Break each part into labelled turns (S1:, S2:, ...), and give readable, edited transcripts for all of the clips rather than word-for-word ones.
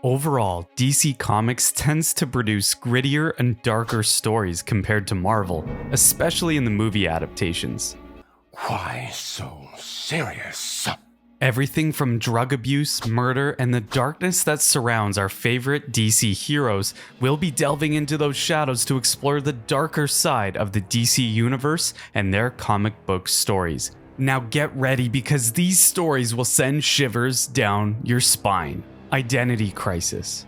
S1: Overall, DC Comics tends to produce grittier and darker stories compared to Marvel, especially in the movie adaptations.
S2: Why so serious?
S1: Everything from drug abuse, murder, and the darkness that surrounds our favorite DC heroes, we'll be delving into those shadows to explore the darker side of the DC universe and their comic book stories. Now get ready, because these stories will send shivers down your spine. Identity Crisis.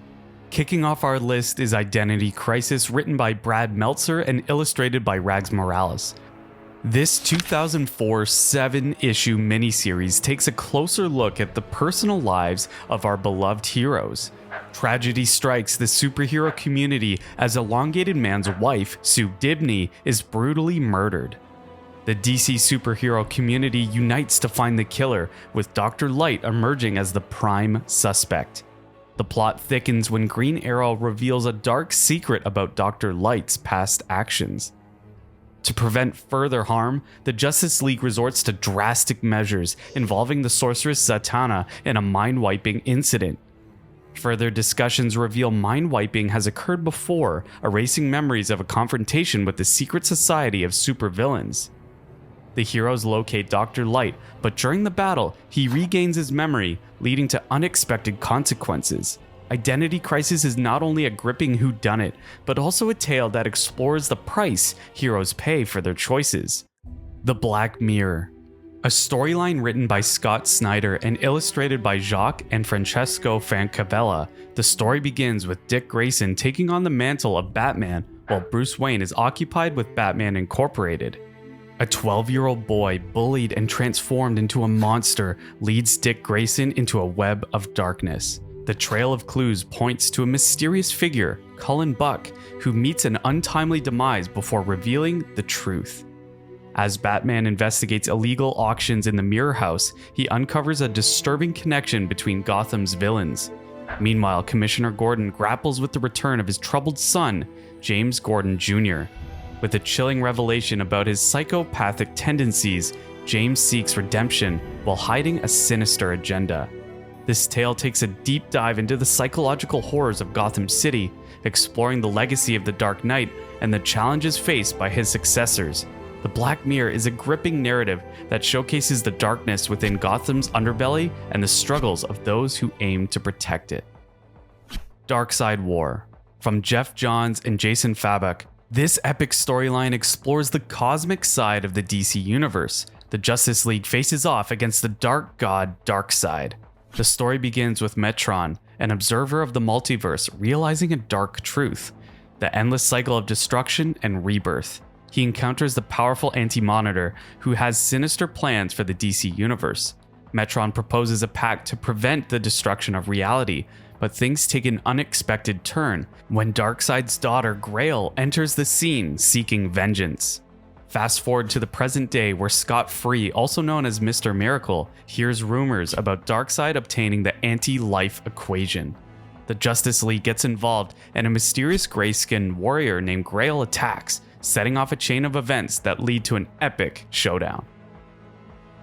S1: Kicking off our list is Identity Crisis, written by Brad Meltzer and illustrated by Rags Morales. This 2004 7-issue miniseries takes a closer look at the personal lives of our beloved heroes. Tragedy strikes the superhero community as Elongated Man's wife, Sue Dibney, is brutally murdered. The DC superhero community unites to find the killer, with Dr. Light emerging as the prime suspect. The plot thickens when Green Arrow reveals a dark secret about Dr. Light's past actions. To prevent further harm, the Justice League resorts to drastic measures involving the sorceress Zatanna in a mind-wiping incident. Further discussions reveal mind-wiping has occurred before, erasing memories of a confrontation with the secret society of supervillains. The heroes locate Dr. Light, but during the battle, he regains his memory, leading to unexpected consequences. Identity Crisis is not only a gripping whodunit, but also a tale that explores the price heroes pay for their choices. The Black Mirror. A storyline written by Scott Snyder and illustrated by Jacques and Francesco Francavilla, the story begins with Dick Grayson taking on the mantle of Batman while Bruce Wayne is occupied with Batman Incorporated. A 12-year-old boy, bullied and transformed into a monster, leads Dick Grayson into a web of darkness. The trail of clues points to a mysterious figure, Cullen Buck, who meets an untimely demise before revealing the truth. As Batman investigates illegal auctions in the Mirror House, he uncovers a disturbing connection between Gotham's villains. Meanwhile, Commissioner Gordon grapples with the return of his troubled son, James Gordon Jr. With a chilling revelation about his psychopathic tendencies, James seeks redemption while hiding a sinister agenda. This tale takes a deep dive into the psychological horrors of Gotham City, exploring the legacy of the Dark Knight and the challenges faced by his successors. The Black Mirror is a gripping narrative that showcases the darkness within Gotham's underbelly and the struggles of those who aim to protect it. Darkside War. From Jeff Johns and Jason Fabok, this epic storyline explores the cosmic side of the DC universe. The Justice League faces off against the dark god Darkseid. The story begins with Metron, an observer of the multiverse, realizing a dark truth: the endless cycle of destruction and rebirth. He encounters the powerful Anti-Monitor, who has sinister plans for the DC universe. Metron proposes a pact to prevent the destruction of reality, but things take an unexpected turn when Darkseid's daughter Grail enters the scene seeking vengeance. Fast forward to the present day, where Scott Free, also known as Mr. Miracle, hears rumors about Darkseid obtaining the anti-life equation. The Justice League gets involved, and a mysterious gray-skinned warrior named Grail attacks, setting off a chain of events that lead to an epic showdown.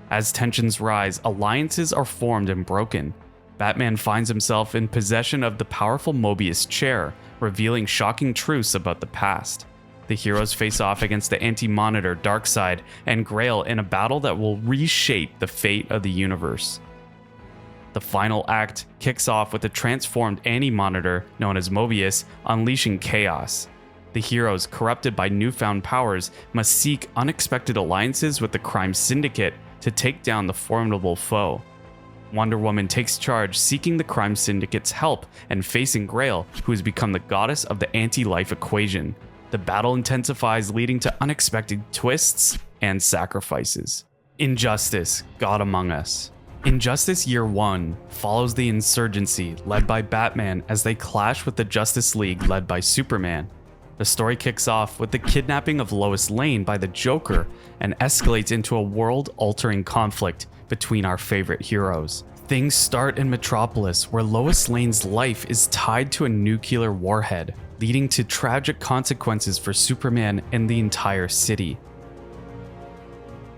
S1: As tensions rise, alliances are formed and broken. Batman finds himself in possession of the powerful Mobius chair, revealing shocking truths about the past. The heroes face off against the Anti-Monitor, Darkseid, and Grail in a battle that will reshape the fate of the universe. The final act kicks off with a transformed Anti-Monitor, known as Mobius, unleashing chaos. The heroes, corrupted by newfound powers, must seek unexpected alliances with the crime syndicate to take down the formidable foe. Wonder Woman takes charge, seeking the crime syndicate's help and facing Grail, who has become the goddess of the anti-life equation. The battle intensifies, leading to unexpected twists and sacrifices. Injustice: God Among Us. Injustice Year 1 follows the insurgency led by Batman as they clash with the Justice League led by Superman. The story kicks off with the kidnapping of Lois Lane by the Joker and escalates into a world-altering conflict between our favorite heroes. Things start in Metropolis, where Lois Lane's life is tied to a nuclear warhead, leading to tragic consequences for Superman and the entire city.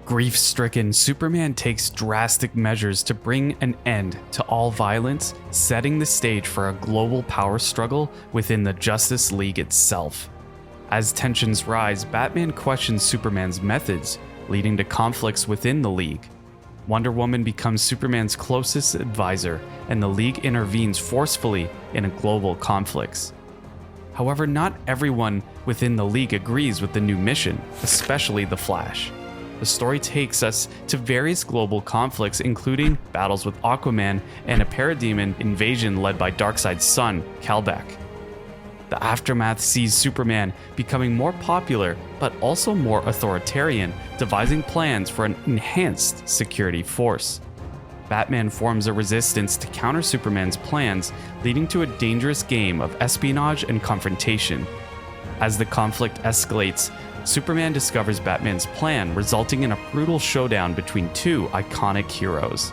S1: Grief-stricken, Superman takes drastic measures to bring an end to all violence, setting the stage for a global power struggle within the Justice League itself. As tensions rise, Batman questions Superman's methods, leading to conflicts within the League. Wonder Woman becomes Superman's closest advisor, and the League intervenes forcefully in global conflicts. However, not everyone within the League agrees with the new mission, especially the Flash. The story takes us to various global conflicts, including battles with Aquaman and a parademon invasion led by Darkseid's son, Kalbak. The aftermath sees Superman becoming more popular, but also more authoritarian, devising plans for an enhanced security force. Batman forms a resistance to counter Superman's plans, leading to a dangerous game of espionage and confrontation. As the conflict escalates, Superman discovers Batman's plan, resulting in a brutal showdown between two iconic heroes.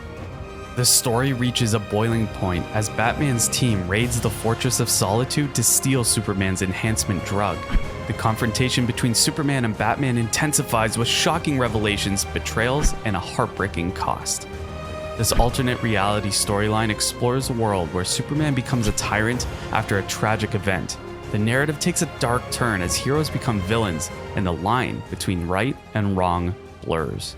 S1: The story reaches a boiling point as Batman's team raids the Fortress of Solitude to steal Superman's enhancement drug. The confrontation between Superman and Batman intensifies with shocking revelations, betrayals, and a heartbreaking cost. This alternate reality storyline explores a world where Superman becomes a tyrant after a tragic event. The narrative takes a dark turn as heroes become villains, and the line between right and wrong blurs.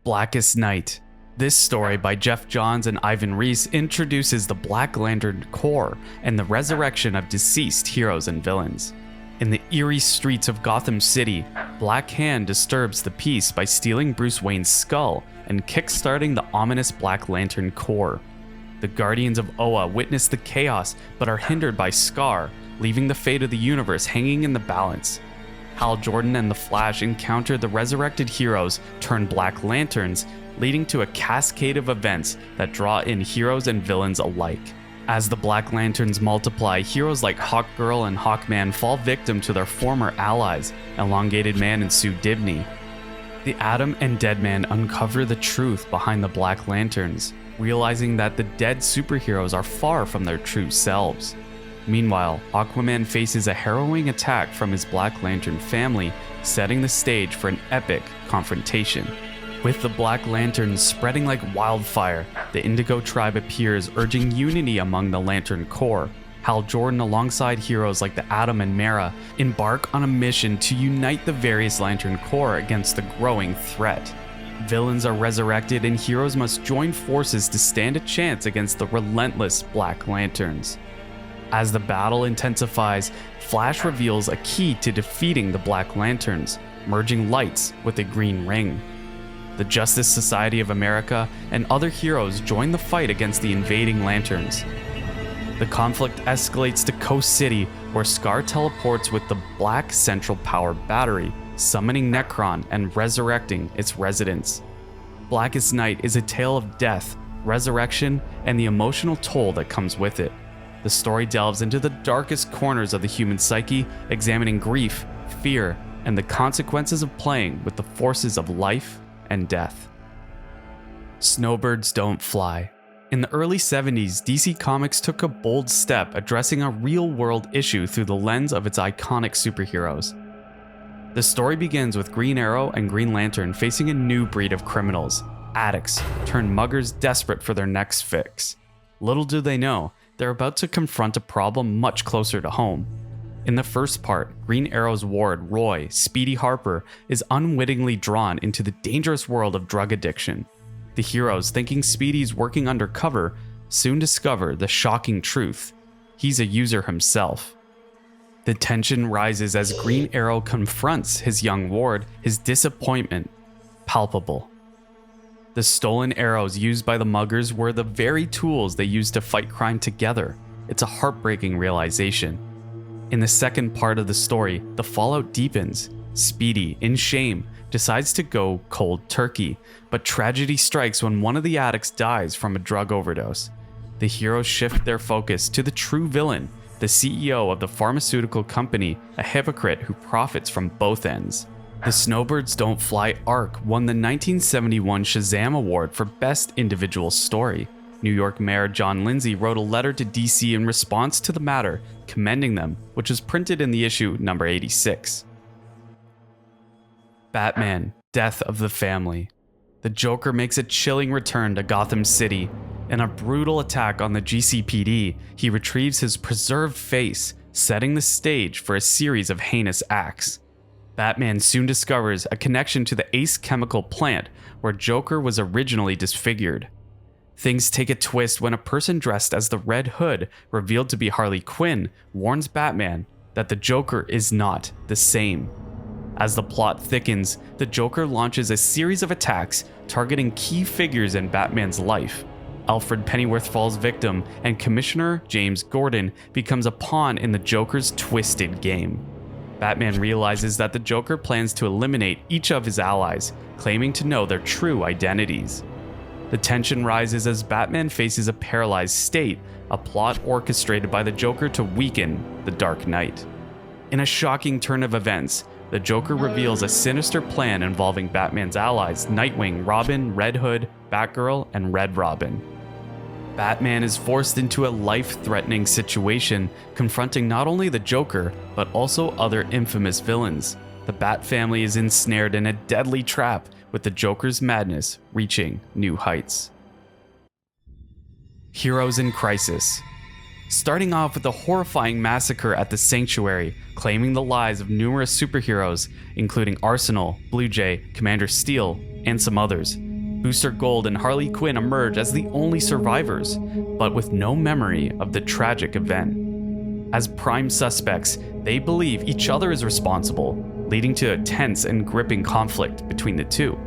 S1: Blackest Night. This story by Jeff Johns and Ivan Reis introduces the Black Lantern Corps and the resurrection of deceased heroes and villains. In the eerie streets of Gotham City, Black Hand disturbs the peace by stealing Bruce Wayne's skull and kickstarting the ominous Black Lantern Corps. The Guardians of Oa witness the chaos but are hindered by Scar, leaving the fate of the universe hanging in the balance. Hal Jordan and the Flash encounter the resurrected heroes turned Black Lanterns, leading to a cascade of events that draw in heroes and villains alike. As the Black Lanterns multiply, heroes like Hawkgirl and Hawkman fall victim to their former allies, Elongated Man and Sue Dibney. The Atom and Deadman uncover the truth behind the Black Lanterns, realizing that the dead superheroes are far from their true selves. Meanwhile, Aquaman faces a harrowing attack from his Black Lantern family, setting the stage for an epic confrontation. With the Black Lanterns spreading like wildfire, the Indigo Tribe appears, urging unity among the Lantern Corps. Hal Jordan, alongside heroes like the Atom and Mara, embark on a mission to unite the various Lantern Corps against the growing threat. Villains are resurrected and heroes must join forces to stand a chance against the relentless Black Lanterns. As the battle intensifies, Flash reveals a key to defeating the Black Lanterns, merging lights with a green ring. The Justice Society of America and other heroes join the fight against the invading Lanterns. The conflict escalates to Coast City, where Scar teleports with the Black Central Power Battery, summoning Nekron and resurrecting its residents. Blackest Night is a tale of death, resurrection, and the emotional toll that comes with it. The story delves into the darkest corners of the human psyche, examining grief, fear, and the consequences of playing with the forces of life and death. Snowbirds Don't Fly. In the early 70s, DC Comics took a bold step addressing a real-world issue through the lens of its iconic superheroes. The story begins with Green Arrow and Green Lantern facing a new breed of criminals, addicts turned muggers desperate for their next fix. Little do they know, they're about to confront a problem much closer to home. In the first part, Green Arrow's ward, Roy, Speedy Harper, is unwittingly drawn into the dangerous world of drug addiction. The heroes, thinking Speedy's working undercover, soon discover the shocking truth. He's a user himself. The tension rises as Green Arrow confronts his young ward, his disappointment palpable. The stolen arrows used by the muggers were the very tools they used to fight crime together. It's a heartbreaking realization. In the second part of the story, the fallout deepens. Speedy, in shame, decides to go cold turkey, but tragedy strikes when one of the addicts dies from a drug overdose. The heroes shift their focus to the true villain, the CEO of the pharmaceutical company, a hypocrite who profits from both ends. The Snowbirds Don't Fly arc won the 1971 Shazam Award for Best Individual Story. New York Mayor John Lindsay wrote a letter to DC in response to the matter, commending them, which was printed in the issue number 86. Batman, Death of the Family. The Joker makes a chilling return to Gotham City. In a brutal attack on the GCPD, he retrieves his preserved face, setting the stage for a series of heinous acts. Batman soon discovers a connection to the Ace chemical plant where Joker was originally disfigured. Things take a twist when a person dressed as the Red Hood, revealed to be Harley Quinn, warns Batman that the Joker is not the same. As the plot thickens, the Joker launches a series of attacks targeting key figures in Batman's life. Alfred Pennyworth falls victim, and Commissioner James Gordon becomes a pawn in the Joker's twisted game. Batman realizes that the Joker plans to eliminate each of his allies, claiming to know their true identities. The tension rises as Batman faces a paralyzed state, a plot orchestrated by the Joker to weaken the Dark Knight. In a shocking turn of events, the Joker reveals a sinister plan involving Batman's allies Nightwing, Robin, Red Hood, Batgirl, and Red Robin. Batman is forced into a life-threatening situation, confronting not only the Joker, but also other infamous villains. The Bat family is ensnared in a deadly trap, with the Joker's madness reaching new heights. Heroes in Crisis. Starting off with a horrifying massacre at the Sanctuary, claiming the lives of numerous superheroes, including Arsenal, Blue Jay, Commander Steel, and some others. Booster Gold and Harley Quinn emerge as the only survivors, but with no memory of the tragic event. As prime suspects, they believe each other is responsible, leading to a tense and gripping conflict between the two.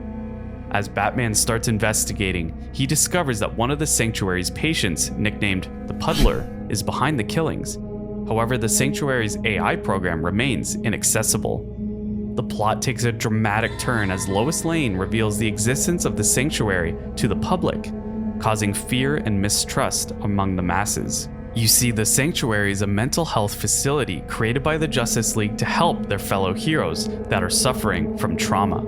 S1: As Batman starts investigating, he discovers that one of the Sanctuary's patients, nicknamed the Puddler, is behind the killings. However, the Sanctuary's AI program remains inaccessible. The plot takes a dramatic turn as Lois Lane reveals the existence of the Sanctuary to the public, causing fear and mistrust among the masses. You see, the Sanctuary is a mental health facility created by the Justice League to help their fellow heroes that are suffering from trauma.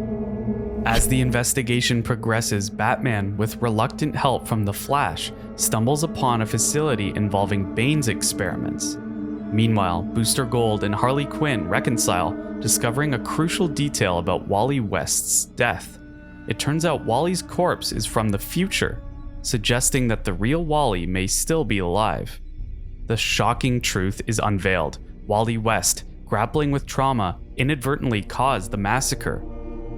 S1: As the investigation progresses, Batman, with reluctant help from the Flash, stumbles upon a facility involving Bane's experiments. Meanwhile, Booster Gold and Harley Quinn reconcile, discovering a crucial detail about Wally West's death. It turns out Wally's corpse is from the future, suggesting that the real Wally may still be alive. The shocking truth is unveiled. Wally West, grappling with trauma, inadvertently caused the massacre.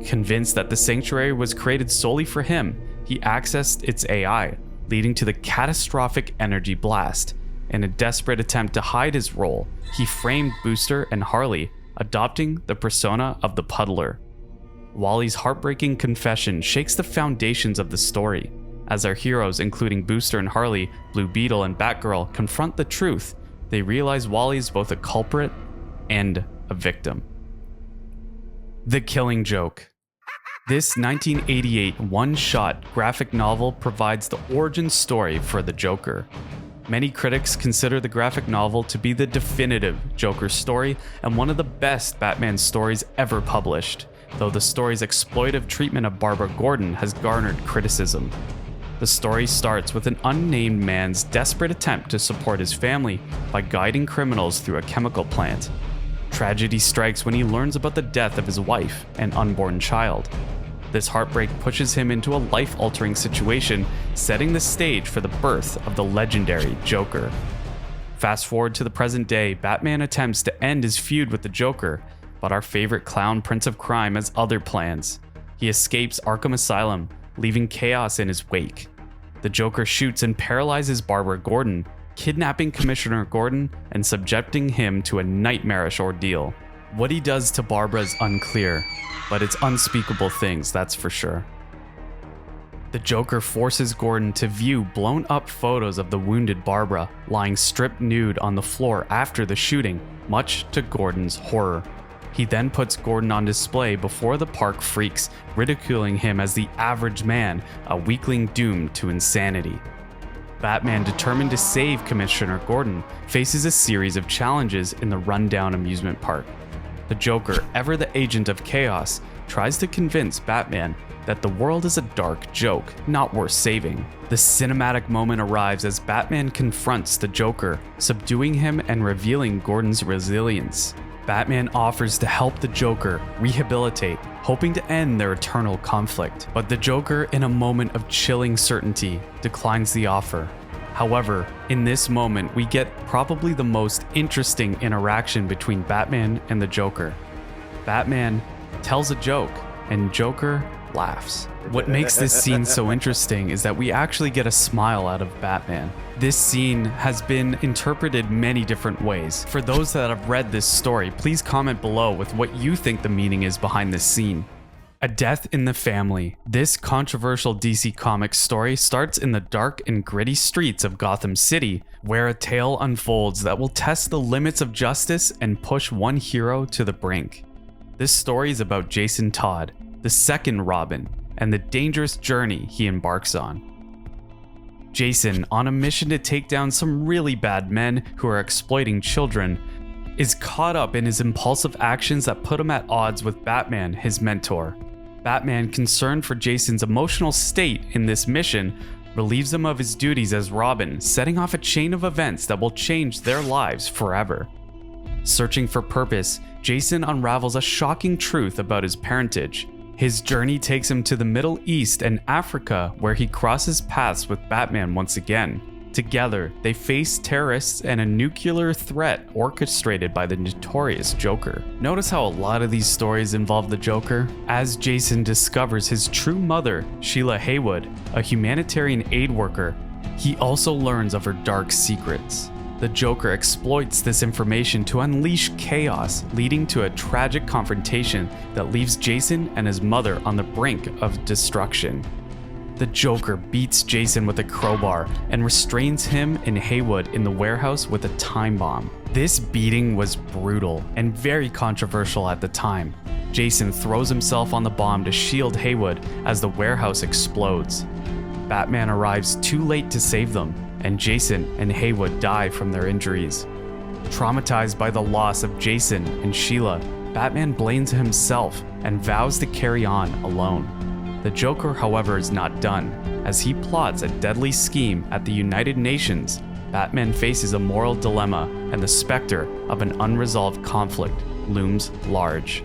S1: Convinced that the Sanctuary was created solely for him, he accessed its AI, leading to the catastrophic energy blast. In a desperate attempt to hide his role, he framed Booster and Harley, adopting the persona of the Puddler. Wally's heartbreaking confession shakes the foundations of the story. As our heroes, including Booster and Harley, Blue Beetle, and Batgirl, confront the truth, they realize Wally is both a culprit and a victim. The Killing Joke. This 1988 one-shot graphic novel provides the origin story for the Joker. Many critics consider the graphic novel to be the definitive Joker story and one of the best Batman stories ever published, though the story's exploitive treatment of Barbara Gordon has garnered criticism. The story starts with an unnamed man's desperate attempt to support his family by guiding criminals through a chemical plant. Tragedy strikes when he learns about the death of his wife and unborn child. This heartbreak pushes him into a life-altering situation, setting the stage for the birth of the legendary Joker. Fast forward to the present day, Batman attempts to end his feud with the Joker, but our favorite clown Prince of Crime has other plans. He escapes Arkham Asylum, leaving chaos in his wake. The Joker shoots and paralyzes Barbara Gordon, kidnapping Commissioner Gordon and subjecting him to a nightmarish ordeal. What he does to Barbara is unclear, but it's unspeakable things, that's for sure. The Joker forces Gordon to view blown-up photos of the wounded Barbara, lying stripped nude on the floor after the shooting, much to Gordon's horror. He then puts Gordon on display before the park freaks, ridiculing him as the average man, a weakling doomed to insanity. Batman, determined to save Commissioner Gordon, faces a series of challenges in the rundown amusement park. The Joker, ever the agent of chaos, tries to convince Batman that the world is a dark joke, not worth saving. The cinematic moment arrives as Batman confronts the Joker, subduing him and revealing Gordon's resilience. Batman offers to help the Joker rehabilitate, hoping to end their eternal conflict. But the Joker, in a moment of chilling certainty, declines the offer. However, in this moment, we get probably the most interesting interaction between Batman and the Joker. Batman tells a joke, and Joker laughs. What makes this scene so interesting is that we actually get a smile out of Batman. This scene has been interpreted many different ways. For those that have read this story, please comment below with what you think the meaning is behind this scene. A Death in the Family. This controversial DC Comics story starts in the dark and gritty streets of Gotham City, where a tale unfolds that will test the limits of justice and push one hero to the brink. This story is about Jason Todd, the second Robin, and the dangerous journey he embarks on. Jason, on a mission to take down some really bad men who are exploiting children, is caught up in his impulsive actions that put him at odds with Batman, his mentor. Batman, concerned for Jason's emotional state in this mission, relieves him of his duties as Robin, setting off a chain of events that will change their lives forever. Searching for purpose, Jason unravels a shocking truth about his parentage. His journey takes him to the Middle East and Africa, where he crosses paths with Batman once again. Together, they face terrorists and a nuclear threat orchestrated by the notorious Joker. Notice how a lot of these stories involve the Joker? As Jason discovers his true mother, Sheila Haywood, a humanitarian aid worker, he also learns of her dark secrets. The Joker exploits this information to unleash chaos, leading to a tragic confrontation that leaves Jason and his mother on the brink of destruction. The Joker beats Jason with a crowbar and restrains him and Haywood in the warehouse with a time bomb. This beating was brutal and very controversial at the time. Jason throws himself on the bomb to shield Haywood as the warehouse explodes. Batman arrives too late to save them, and Jason and Haywood die from their injuries. Traumatized by the loss of Jason and Sheila, Batman blames himself and vows to carry on alone. The Joker, however, is not done. As he plots a deadly scheme at the United Nations, Batman faces a moral dilemma, and the specter of an unresolved conflict looms large.